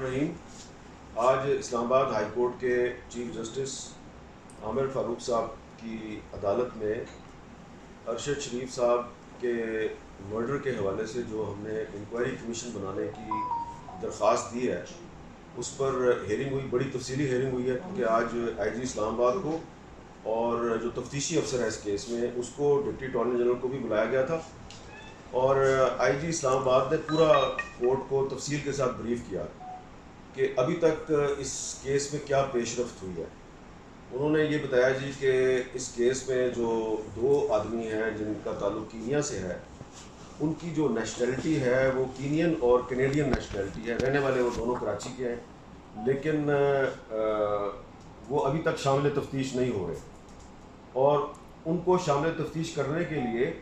الرحیم۔ آج اسلام آباد ہائی کورٹ کے چیف جسٹس عامر فاروق صاحب کی عدالت میں ارشد شریف صاحب کے مرڈر کے حوالے سے جو ہم نے انکوائری کمیشن بنانے کی درخواست دی ہے اس پر ہیئرنگ ہوئی، بڑی تفصیلی ہیئرنگ ہوئی ہے، کیونکہ آج آئی جی اسلام آباد کو اور جو تفتیشی افسر ہے اس کیس میں اس کو ڈپٹی اٹارنی جنرل کو بھی بلایا گیا تھا، اور آئی جی اسلام آباد نے پورا کورٹ کو تفصیل کے ساتھ بریف کیا کہ ابھی تک اس کیس میں کیا پیش رفت ہوئی ہے۔ انہوں نے یہ بتایا جی کہ اس کیس میں جو دو آدمی ہیں جن کا تعلق کینیا سے ہے، ان کی جو نیشنلٹی ہے وہ کینین اور کینیڈین نیشنلٹی ہے، رہنے والے وہ دونوں کراچی کے ہیں، لیکن وہ ابھی تک شامل تفتیش نہیں ہو رہے، اور ان کو شامل تفتیش کرنے کے لیے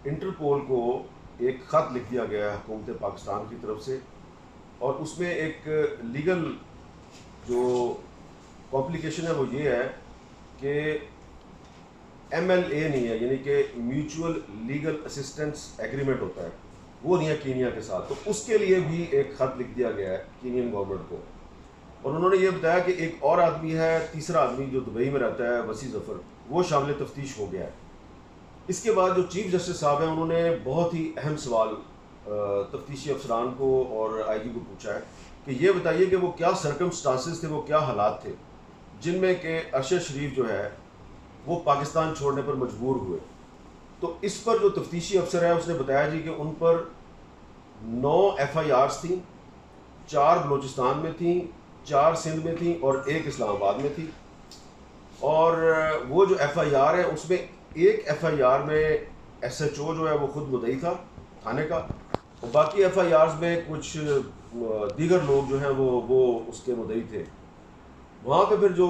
انٹرپول کو ایک خط لکھ دیا گیا ہے حکومت پاکستان کی طرف سے، اور اس میں ایک لیگل جو کمپلیکیشن ہے وہ یہ ہے کہ ایم ایل اے نہیں ہے، یعنی کہ میوچول لیگل اسسٹنس ایگریمنٹ ہوتا ہے، وہ نہیں ہے کینیا کے ساتھ، تو اس کے لیے بھی ایک خط لکھ دیا گیا ہے کینین گورنمنٹ کو۔ اور انہوں نے یہ بتایا کہ ایک اور آدمی ہے، تیسرا آدمی جو دبئی میں رہتا ہے، وسیع ظفر، وہ شامل تفتیش ہو گیا ہے۔ اس کے بعد جو چیف جسٹس صاحب ہیں انہوں نے بہت ہی اہم سوال تفتیشی افسران کو اور آئی جی کو پوچھا ہے کہ یہ بتائیے کہ وہ کیا سرکمسٹانسز تھے، وہ کیا حالات تھے جن میں کہ ارشد شریف جو ہے وہ پاکستان چھوڑنے پر مجبور ہوئے۔ تو اس پر جو تفتیشی افسر ہے اس نے بتایا جی کہ ان پر 9 ایف آئی آرز تھیں، 4 بلوچستان میں تھیں، 4 سندھ میں تھیں اور 1 اسلام آباد میں تھی، اور وہ جو ایف آئی آر ہے اس میں ایک ایف آئی آر میں ایس ایچ او جو ہے وہ خود مدعی تھا تھانے کا، اور باقی ایف آئی آرز میں کچھ دیگر لوگ جو ہیں وہ اس کے مدعی تھے۔ وہاں پہ پھر جو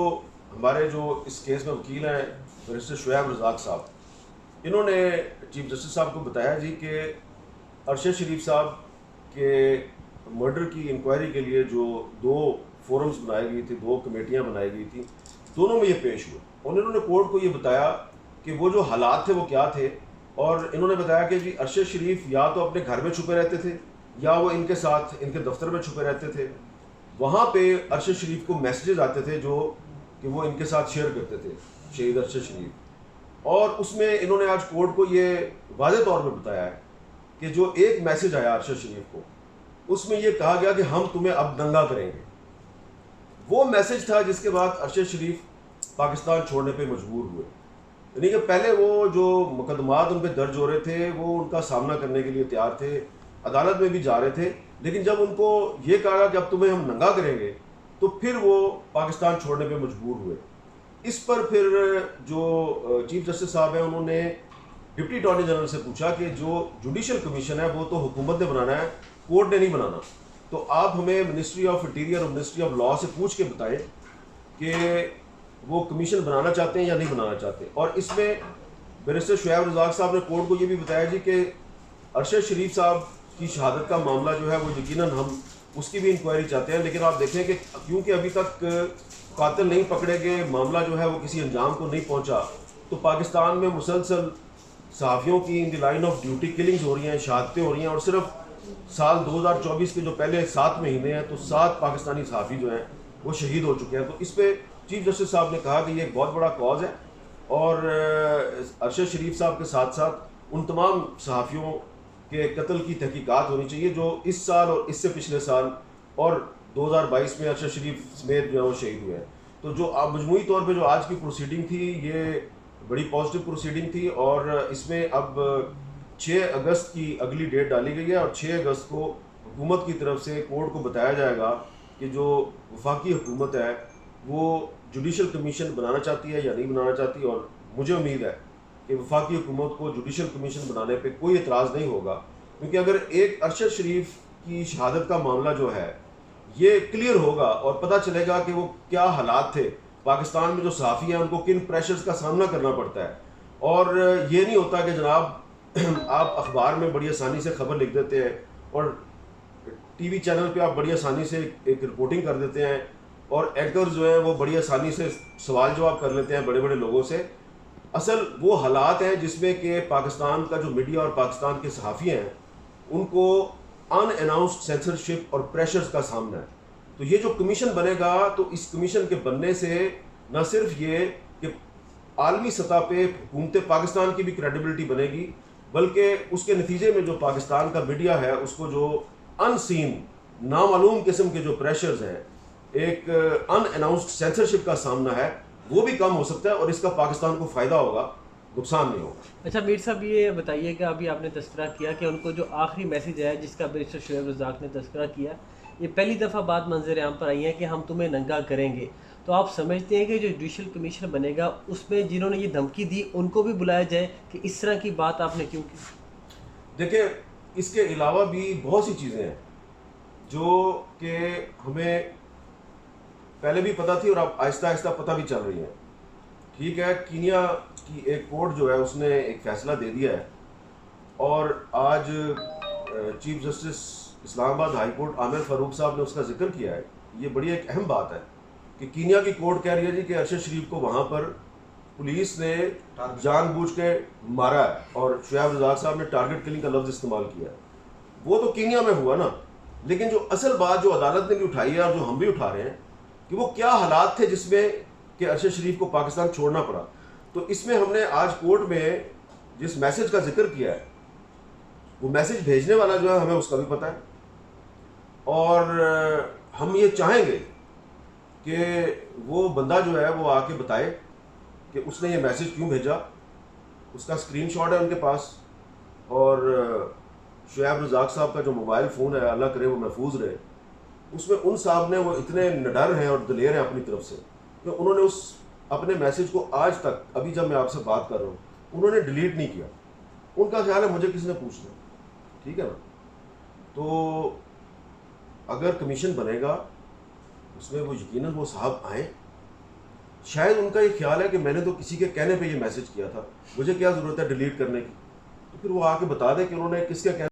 ہمارے جو اس کیس میں وکیل ہیں بیرسٹر شعیب رزاق صاحب، انہوں نے چیف جسٹس صاحب کو بتایا جی کہ ارشد شریف صاحب کے مرڈر کی انکوائری کے لیے جو 2 فورمز بنائی گئی تھی، 2 کمیٹیاں بنائی گئی تھیں، دونوں میں یہ پیش ہوئے، اور انہوں نے کورٹ کو یہ بتایا کہ وہ جو حالات تھے وہ کیا تھے، اور انہوں نے بتایا کہ جی ارشد شریف یا تو اپنے گھر میں چھپے رہتے تھے یا وہ ان کے ساتھ ان کے دفتر میں چھپے رہتے تھے۔ وہاں پہ ارشد شریف کو میسیجز آتے تھے جو کہ وہ ان کے ساتھ شیئر کرتے تھے شہید ارشد شریف، اور اس میں انہوں نے آج کورٹ کو یہ واضح طور پہ بتایا ہے کہ جو ایک میسیج آیا ارشد شریف کو، اس میں یہ کہا گیا کہ ہم تمہیں اب دنگا کریں گے۔ وہ میسیج تھا جس کے بعد ارشد شریف پاکستان چھوڑنے پہ مجبور ہوئے، یعنی کہ پہلے وہ جو مقدمات ان پہ درج ہو رہے تھے وہ ان کا سامنا کرنے کے لیے تیار تھے، عدالت میں بھی جا رہے تھے، لیکن جب ان کو یہ کہا کہ اب تمہیں ہم ننگا کریں گے تو پھر وہ پاکستان چھوڑنے پہ مجبور ہوئے۔ اس پر پھر جو چیف جسٹس صاحب ہیں انہوں نے ڈپٹی اٹارنی جنرل سے پوچھا کہ جو جوڈیشل کمیشن ہے وہ تو حکومت نے بنانا ہے، کورٹ نے نہیں بنانا، تو آپ ہمیں منسٹری آف انٹیریئر اور منسٹری آف لاء سے پوچھ کے بتائیں کہ وہ کمیشن بنانا چاہتے ہیں یا نہیں بنانا چاہتے۔ اور اس میں بیرسٹر شعیب رزاق صاحب نے کورٹ کو یہ بھی بتایا جی کہ ارشد شریف صاحب کی شہادت کا معاملہ جو ہے وہ یقیناً ہم اس کی بھی انکوائری چاہتے ہیں، لیکن آپ دیکھیں کہ کیونکہ ابھی تک قاتل نہیں پکڑے گئے، معاملہ جو ہے وہ کسی انجام کو نہیں پہنچا، تو پاکستان میں مسلسل صحافیوں کی ان دی لائن آف ڈیوٹی کلنگز ہو رہی ہیں، شہادتیں ہو رہی ہیں، اور صرف سال 2024 کے جو پہلے 7 مہینے ہیں تو 7 پاکستانی صحافی جو ہیں وہ شہید ہو چکے ہیں۔ تو اس پہ چیف جسٹس صاحب نے کہا کہ یہ ایک بہت بڑا کاز ہے، اور ارشد شریف صاحب کے ساتھ ساتھ ان تمام صحافیوں کے قتل کی تحقیقات ہونی چاہیے جو اس سال اور اس سے پچھلے سال اور 2022 میں ارشد شریف سمیت جو ہے وہ شہید ہوئے ہیں۔ تو جو مجموعی طور پہ جو آج کی پروسیڈنگ تھی یہ بڑی پازیٹیو پروسیڈنگ تھی، اور اس میں اب 6 اگست کی اگلی ڈیٹ ڈالی گئی ہے، اور 6 اگست کو حکومت کی طرف سے کورٹ کو بتایا جائے گا کہ جو وفاقی حکومت ہے وہ جوڈیشل کمیشن بنانا چاہتی ہے یا نہیں بنانا چاہتی، اور مجھے امید ہے کہ وفاقی حکومت کو جوڈیشل کمیشن بنانے پہ کوئی اعتراض نہیں ہوگا، کیونکہ اگر ایک ارشد شریف کی شہادت کا معاملہ جو ہے یہ کلیئر ہوگا اور پتہ چلے گا کہ وہ کیا حالات تھے، پاکستان میں جو صحافی ہیں ان کو کن پریشرز کا سامنا کرنا پڑتا ہے، اور یہ نہیں ہوتا کہ جناب آپ اخبار میں بڑی آسانی سے خبر لکھ دیتے ہیں اور ٹی وی چینل پہ آپ بڑی آسانی سے ایک رپورٹنگ کر دیتے ہیں، اور اینکرز جو ہیں وہ بڑی آسانی سے سوال جواب کر لیتے ہیں بڑے بڑے لوگوں سے۔ اصل وہ حالات ہیں جس میں کہ پاکستان کا جو میڈیا اور پاکستان کے صحافی ہیں ان کو ان اناؤنسڈ سینسرشپ اور پریشرز کا سامنا ہے، تو یہ جو کمیشن بنے گا تو اس کمیشن کے بننے سے نہ صرف یہ کہ عالمی سطح پہ حکومت پاکستان کی بھی کریڈیبلٹی بنے گی، بلکہ اس کے نتیجے میں جو پاکستان کا میڈیا ہے اس کو جو ان سین نامعلوم قسم کے جو پریشرز ہیں، ایک ان اناؤنسڈ سینسرشپ کا سامنا ہے، وہ بھی کم ہو سکتا ہے اور اس کا پاکستان کو فائدہ ہوگا، نقصان نہیں ہوگا۔ اچھا میر صاحب یہ بتائیے کہ ابھی آپ نے تذکرہ کیا کہ ان کو جو آخری میسج ہے جس کا بیرسٹر شعیب رزاق نے تذکرہ کیا، یہ پہلی دفعہ بات منظر عام پر آئی ہے کہ ہم تمہیں ننگا کریں گے، تو آپ سمجھتے ہیں کہ جو جوڈیشل کمیشن بنے گا اس میں جنہوں نے یہ دھمکی دی ان کو بھی بلایا جائے کہ اس طرح کی بات آپ نے کیوں کی؟ دیکھیں اس کے علاوہ بھی بہت سی چیزیں ہیں جو کہ ہمیں پہلے بھی پتہ تھی اور اب آہستہ آہستہ پتہ بھی چل رہی ہیں۔ ٹھیک ہے، کینیا کی ایک کورٹ جو ہے اس نے ایک فیصلہ دے دیا ہے، اور آج چیف جسٹس اسلام آباد ہائی کورٹ عامر فاروق صاحب نے اس کا ذکر کیا ہے۔ یہ بڑی ایک اہم بات ہے کہ کینیا کی کورٹ کہہ رہی ہے جی کہ ارشد شریف کو وہاں پر پولیس نے جان بوجھ کے مارا ہے، اور شعیب رزاق صاحب نے ٹارگٹ کلنگ کا لفظ استعمال کیا ہے۔ وہ تو کینیا میں ہوا نا، لیکن جو اصل بات جو عدالت نے بھی اٹھائی ہے اور جو ہم بھی اٹھا رہے ہیں کہ وہ کیا حالات تھے جس میں کہ ارشد شریف کو پاکستان چھوڑنا پڑا، تو اس میں ہم نے آج کورٹ میں جس میسج کا ذکر کیا ہے وہ میسج بھیجنے والا جو ہے ہمیں اس کا بھی پتہ ہے، اور ہم یہ چاہیں گے کہ وہ بندہ جو ہے وہ آ کے بتائے کہ اس نے یہ میسج کیوں بھیجا، اس کا اسکرین شاٹ ہے ان کے پاس، اور شعیب رزاق صاحب کا جو موبائل فون ہے اللہ کرے وہ محفوظ رہے، اس میں ان صاحب نے وہ اتنے نڈر ہیں اور دلیر ہیں اپنی طرف سے کہ انہوں نے اس اپنے میسج کو آج تک، ابھی جب میں آپ سے بات کر رہا ہوں، انہوں نے ڈیلیٹ نہیں کیا۔ ان کا خیال ہے مجھے کسی نے پوچھنا، ٹھیک ہے نا۔ تو اگر کمیشن بنے گا اس میں وہ یقیناً وہ صاحب آئیں، شاید ان کا یہ خیال ہے کہ میں نے تو کسی کے کہنے پہ یہ میسج کیا تھا، مجھے کیا ضرورت ہے ڈیلیٹ کرنے کی، تو پھر وہ آ کے بتا دیں کہ انہوں نے کس کے کہنے